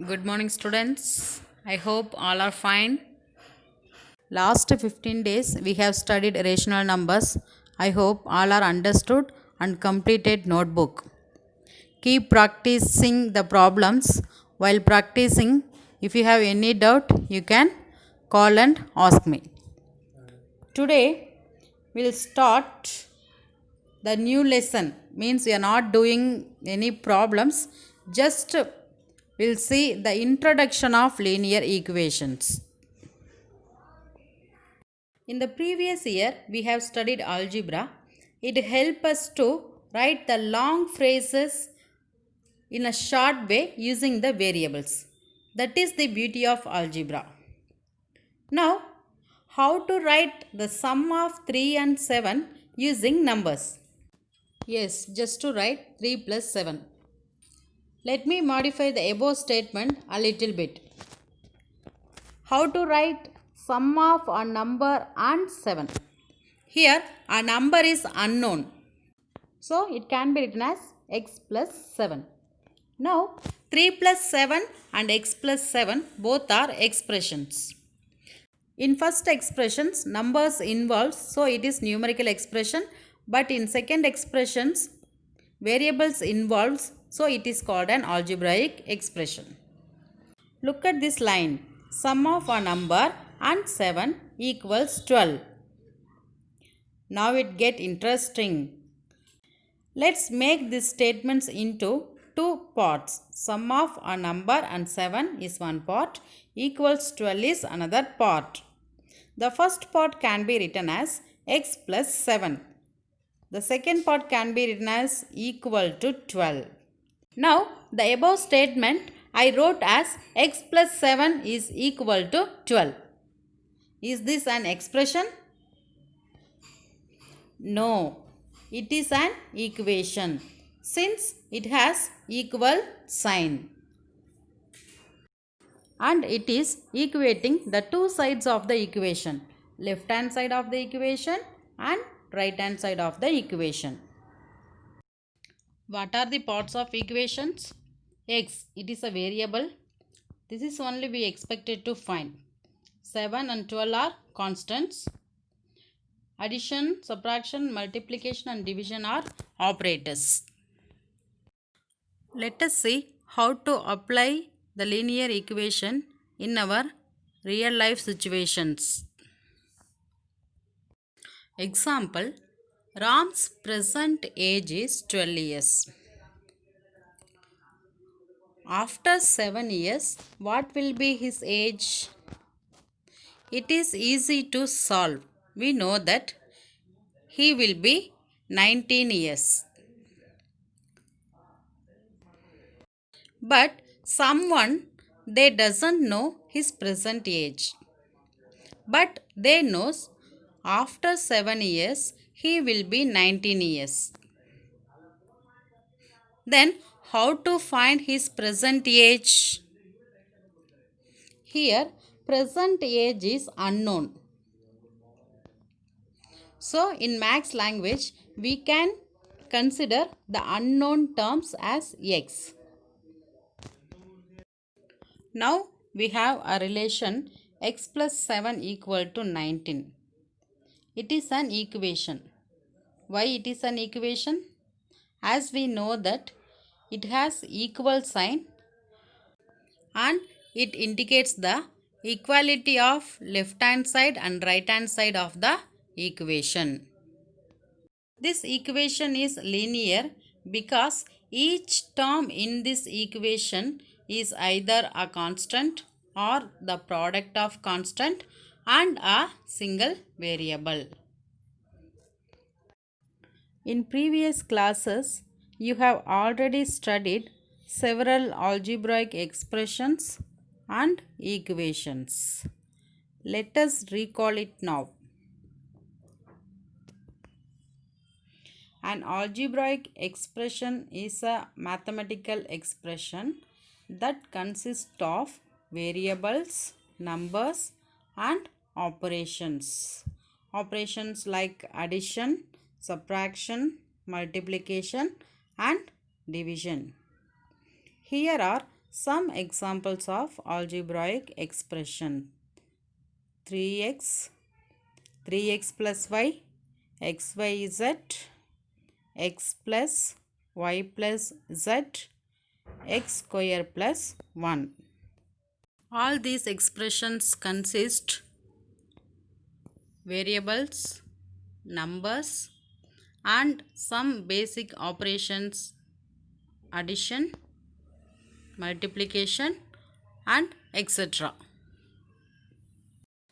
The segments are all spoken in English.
Good morning, students. I hope all are fine. Last 15 days we have studied rational numbers. I hope all are understood and completed notebook. Keep practicing the problems. While practicing, if you have any doubt, you can call and ask me. Today we'll start the new lesson. Means we are not doing any problems. Just we'll see the introduction of linear equations. In the previous year, we have studied algebra. It helps us to write the long phrases in a short way using the variables. That is the beauty of algebra. Now, how to write the sum of 3 and 7 using numbers? Yes, just to write 3 plus 7. Let me modify the above statement a little bit. How to write sum of a number and 7? Here a number is unknown. So it can be written as x plus 7. Now 3 plus 7 and x plus 7 both are expressions. In first expressions numbers involved, so it is numerical expression, but in second expressions variables involves, so it is called an algebraic expression. Look at this line. Sum of a number and 7 equals 12. Now it get interesting. Let's make these statements into two parts. Sum of a number and 7 is one part, equals 12 is another part. The first part can be written as x plus 7. The second part can be written as equal to 12. Now the above statement I wrote as x plus 7 is equal to 12. Is this an expression? No, it is an equation since it has equal sign. And it is equating the two sides of the equation, left hand side of the equation and right hand side of the equation. What are the parts of equations? X, it is a variable. This is only we expected to find. 7 and 12 are constants. Addition, subtraction, multiplication and division are operators. Let us see how to apply the linear equation in our real life situations. Example, Ram's present age is 12 years. After 7 years, what will be his age? It is easy to solve. We know that he will be 19 years. But someone, they doesn't know his present age. But they knows after 7 years he will be 19 years. Then how to find his present age? Here present age is unknown. So in maths language we can consider the unknown terms as x. Now we have a relation x plus 7 equal to 19. It is an equation. Why it is an equation? As we know that it has equal sign and it indicates the equality of left hand side and right hand side of the equation. This equation is linear because each term in this equation is either a constant or the product of constant and a single variable. In previous classes, you have already studied several algebraic expressions and equations. Let us recall it now. An algebraic expression is a mathematical expression that consists of variables, numbers and operations. Operations like addition, subtraction, multiplication and division. Here are Some examples of algebraic expression: 3x, 3x plus y, xyz, x plus y plus z, x square plus 1. All these expressions consist variables, numbers, and some basic operations: addition, multiplication, and etc.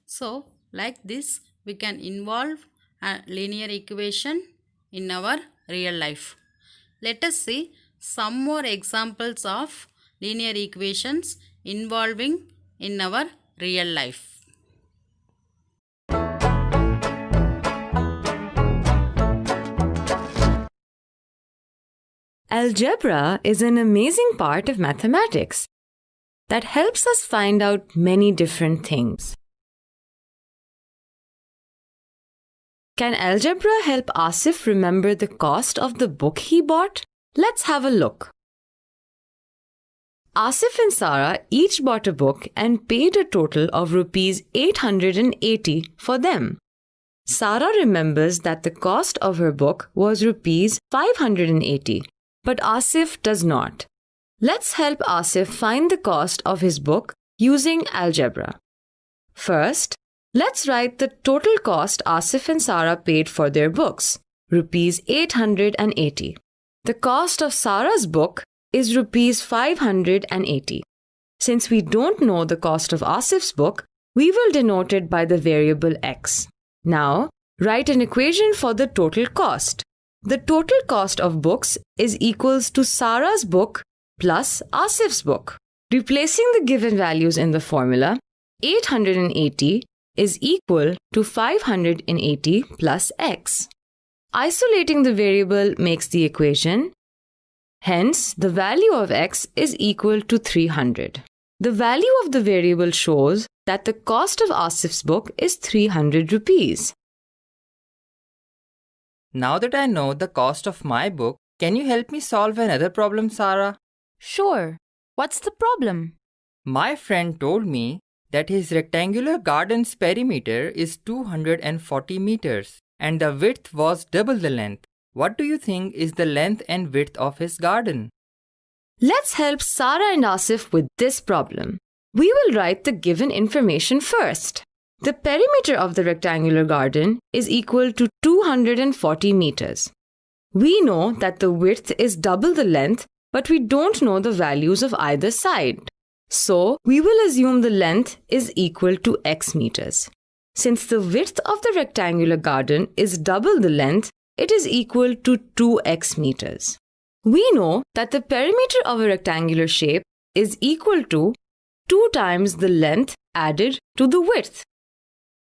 So, like this, we can involve a linear equation in our real life. Let us see some more examples of linear equations involving in our real life. Algebra is an amazing part of mathematics that helps us find out many different things. Can algebra help Asif remember the cost of the book he bought? Let's have a look. Asif and Sarah each bought a book and paid a total of rupees 880 for them. Sarah remembers that the cost of her book was rupees 580, but Asif does not. Let's help Asif find the cost of his book using algebra. First, let's write the total cost Asif and Sarah paid for their books, rupees 880. The cost of Sarah's book is rupees 580. Since we don't know the cost of Asif's book, we will denote it by the variable x. Now, write an equation for the total cost. The total cost of books is equals to Sarah's book plus Asif's book. Replacing the given values in the formula, 880 is equal to 580 plus x. Isolating the variable makes the equation. Hence, the value of x is equal to 300. The value of the variable shows that the cost of Asif's book is 300 rupees. Now that I know the cost of my book, can you help me solve another problem, Sarah? Sure. What's the problem? My friend told me that his rectangular garden's perimeter is 240 meters and the width was double the length. What do you think is the length and width of his garden? Let's help Sarah and Asif with this problem. We will write the given information first. The perimeter of the rectangular garden is equal to 240 meters. We know that the width is double the length, but we don't know the values of either side. So, we will assume the length is equal to x meters. Since the width of the rectangular garden is double the length, it is equal to 2x meters. We know that the perimeter of a rectangular shape is equal to 2 times the length added to the width.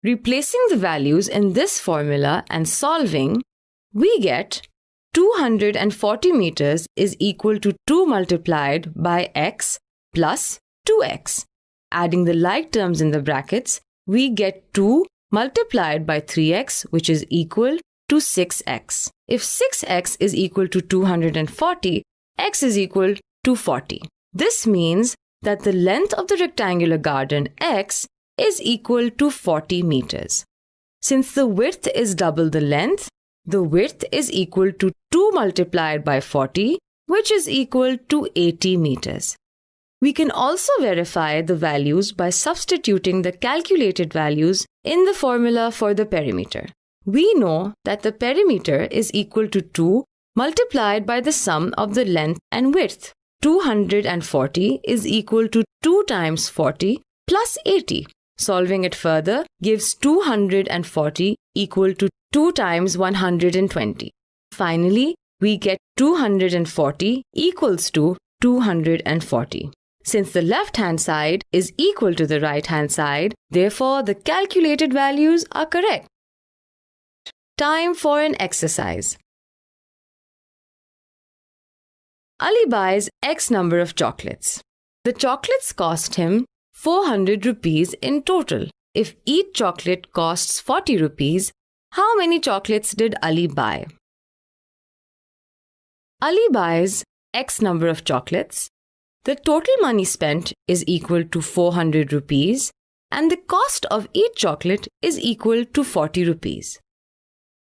Replacing the values in this formula and solving, we get 240 meters is equal to 2 multiplied by x plus 2x. Adding the like terms in the brackets, we get 2 multiplied by 3x, which is equal to 6x. If 6x is equal to 240, x is equal to 40. This means that the length of the rectangular garden x is equal to 40 meters. Since the width is double the length, the width is equal to 2 multiplied by 40, which is equal to 80 meters. We can also verify the values by substituting the calculated values in the formula for the perimeter. We know that the perimeter is equal to 2 multiplied by the sum of the length and width. 240 is equal to 2 times 40 plus 80. Solving it further gives 240 equal to 2 times 120. Finally, we get 240 equals to 240. Since the left-hand side is equal to the right-hand side, therefore the calculated values are correct. Time for an exercise. Ali buys X number of chocolates. The chocolates cost him 400 rupees in total. If each chocolate costs 40 rupees, how many chocolates did Ali buy? Ali buys X number of chocolates. the total money spent is equal to 400 rupees and the cost of each chocolate is equal to 40 rupees.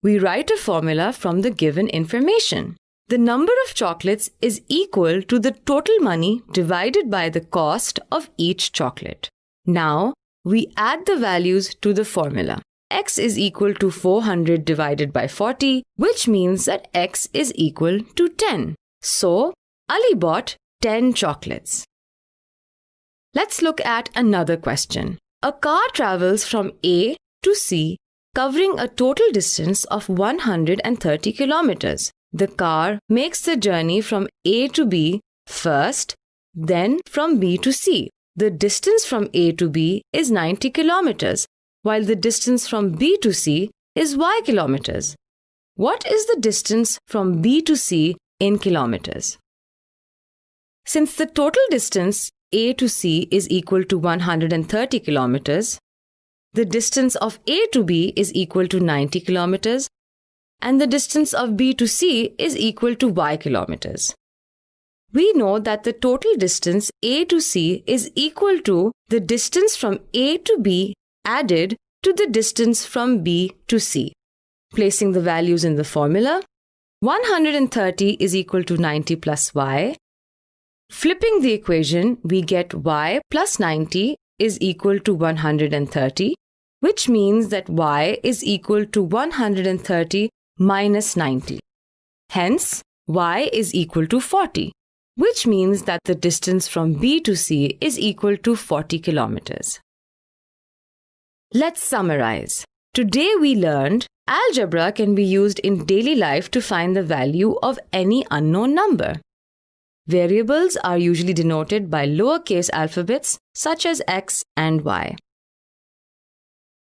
We write a formula from the given information. The number of chocolates is equal to the total money divided by the cost of each chocolate. Now, we add the values to the formula. X is equal to 400 divided by 40, which means that X is equal to 10. So, Ali bought 10 chocolates. Let's look at another question. A car travels from A to C, covering a total distance of 130 kilometers. The car makes the journey from A to B first, then from B to C. The distance from A to B is 90 kilometers, while the distance from B to C is y kilometers. What is the distance from B to C in kilometers? Since the total distance A to C is equal to 130 kilometers, the distance of A to B is equal to 90 kilometers, and the distance of B to C is equal to y kilometers. We know that the total distance A to C is equal to the distance from A to B added to the distance from B to C. Placing the values in the formula, 130 is equal to 90 plus y. Flipping the equation, we get y plus 90 is equal to 130, which means that y is equal to 130 minus 90. Hence, y is equal to 40, which means that the distance from B to C is equal to 40 kilometers. Let's summarize. Today we learned algebra can be used in daily life to find the value of any unknown number. Variables are usually denoted by lowercase alphabets such as x and y.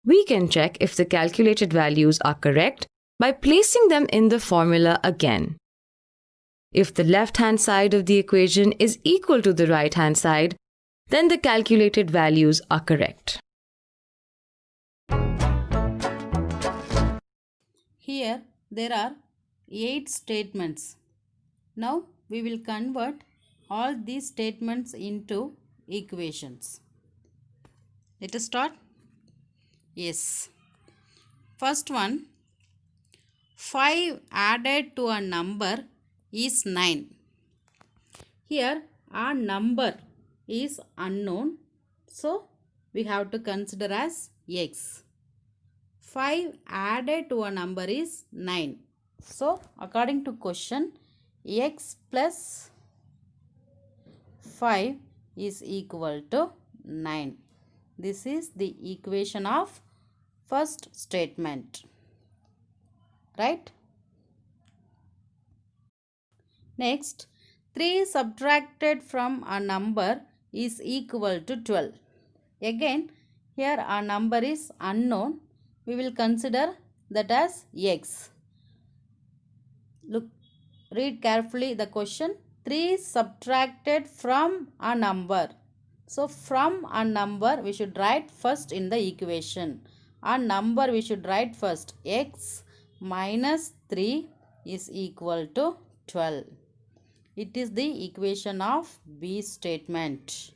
We can check if the calculated values are correct by placing them in the formula again. If the left-hand side of the equation is equal to the right-hand side, then the calculated values are correct. Here there are 8 statements. Now we will convert all these statements into equations. Let us start. Yes. First one, 5 added to a number is 9. Here our number is unknown, so we have to consider as x. 5 added to a number is 9. So according to question, x plus 5 is equal to 9. This is the equation of first statement. Right? Next, 3 subtracted from a number is equal to 12. Again, here our number is unknown. We will consider that as x. Look, read carefully the question. 3 subtracted from a number. So, from a number we should write first in the equation. A number we should write first. X minus 3 is equal to 12. It is the equation of B statement.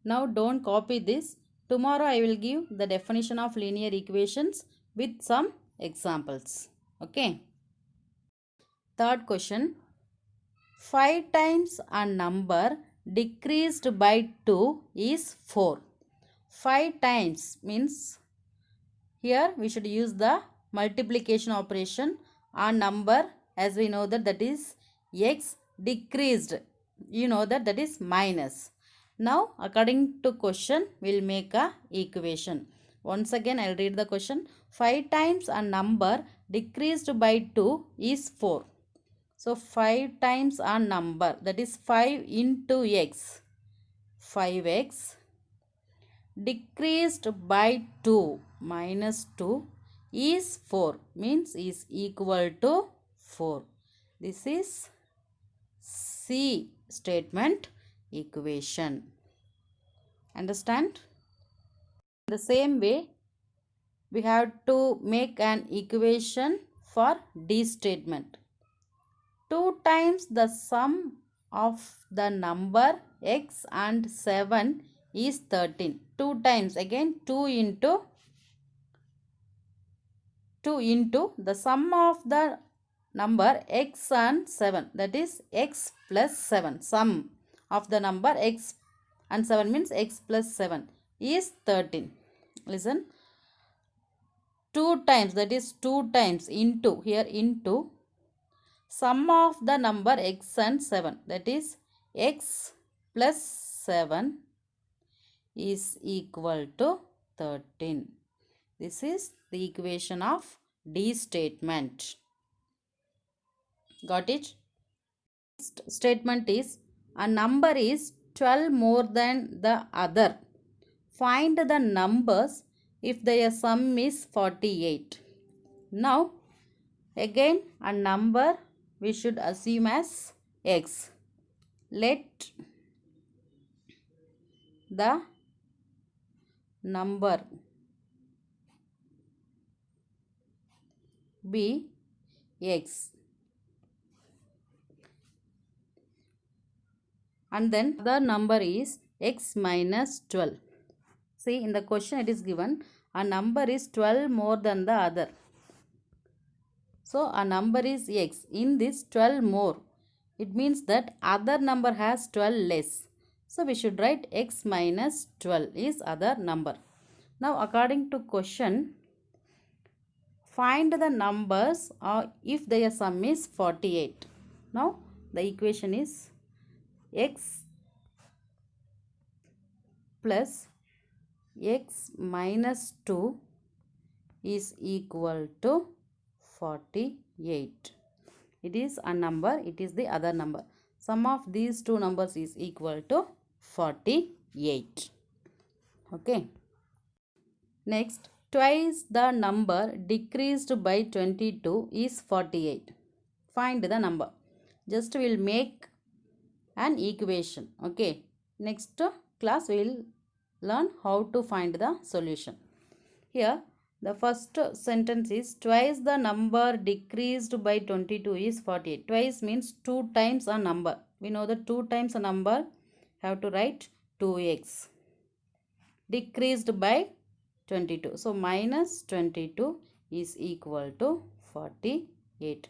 Now don't copy this. Tomorrow I will give the definition of linear equations with some examples. Okay. Third question. 5 times a number decreased by 2 is 4. 5 times means here we should use the multiplication operation. A number, as we know that is x, decreased. You know that is minus. Now according to question we will make a equation. Once again I will read the question. 5 times a number decreased by 2 is 4. So 5 times a number, that is 5 into x, 5x, decreased by 2 minus 2 is 4, means is equal to 4. This is C statement equation. Understand? The same way we have to make an equation for D statement. 2 times the sum of the number x and 7 is 13. 2 times again 2 into the sum of the number x and 7, that is x plus 7. Sum of the number x and 7 means x plus 7 is 13. Listen, 2 times, that is 2 times into, here into sum of the number x and 7, that is x plus 7 is equal to 13. This is the equation of D statement. Got it? Statement is a number is 12 more than the other. Find the numbers if their sum is 48. Now again a number we should assume as x. Let the number be x, and then the number is x minus 12. See, in the question it is given a number is 12 more than the other. So a number is x. In this 12 more, it means that other number has 12 less. So we should write x minus 12 is other number. Now according to question, find the numbers if their sum is 48. Now the equation is x plus x minus 2 is equal to 48. It is a number, it is the other number. Sum of these two numbers is equal to 48. Okay. Next, twice the number decreased by 22 is 48. Find the number. Just we will make an equation. Okay. Next class we will learn how to find the solution. Here the first sentence is twice the number decreased by 22 is 48. Twice means 2 times a number. We know that 2 times a number have to write 2x. Decreased by 22. So minus 22 is equal to 48.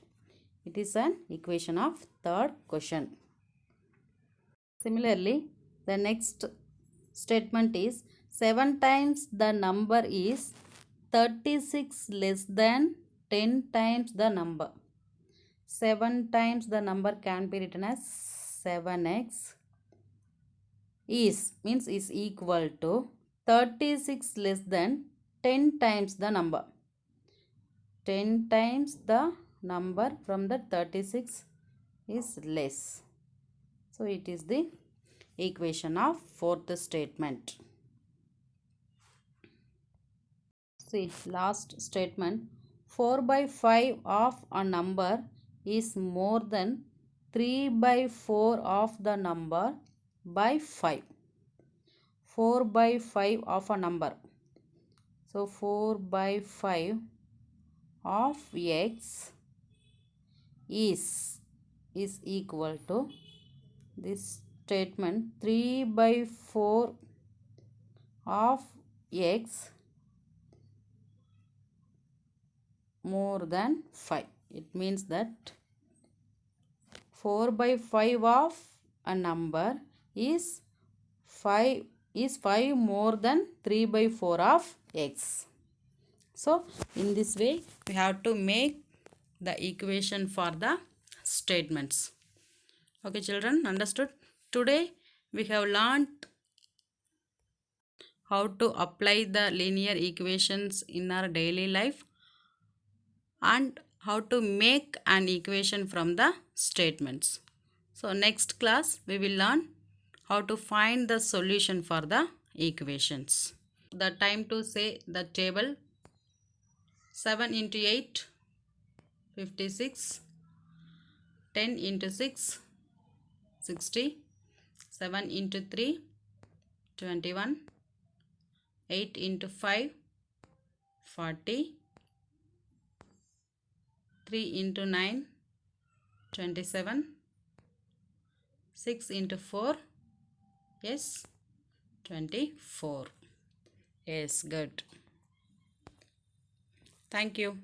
It is an equation of third question. Similarly, the next statement is 7 times the number is 36 less than 10 times the number. 7 times the number can be written as 7x is means is equal to 36 less than 10 times the number. 10 times the number from the 36 is less. So it is the equation of fourth statement. See, last statement, 4 by 5 of a number is more than 3 by 4 of the number by 5. 4 by 5 of a number. So 4 by 5 of x is equal to this statement 3 by 4 of x more than 5. It means that 4 by 5 of a number is 5 more than 3 by 4 of x. So in this way we have to make the equation for the statements. Okay children, understood? Today we have learnt how to apply the linear equations in our daily life and how to make an equation from the statements. So next class we will learn how to find the solution for the equations. The time to say the table: 7 into 8 56, 10 into 6 60, 7 into 3 21, 8 into 5 40, 3 into 9 27, 6 into 4. Yes, 24. Yes, good. Thank you.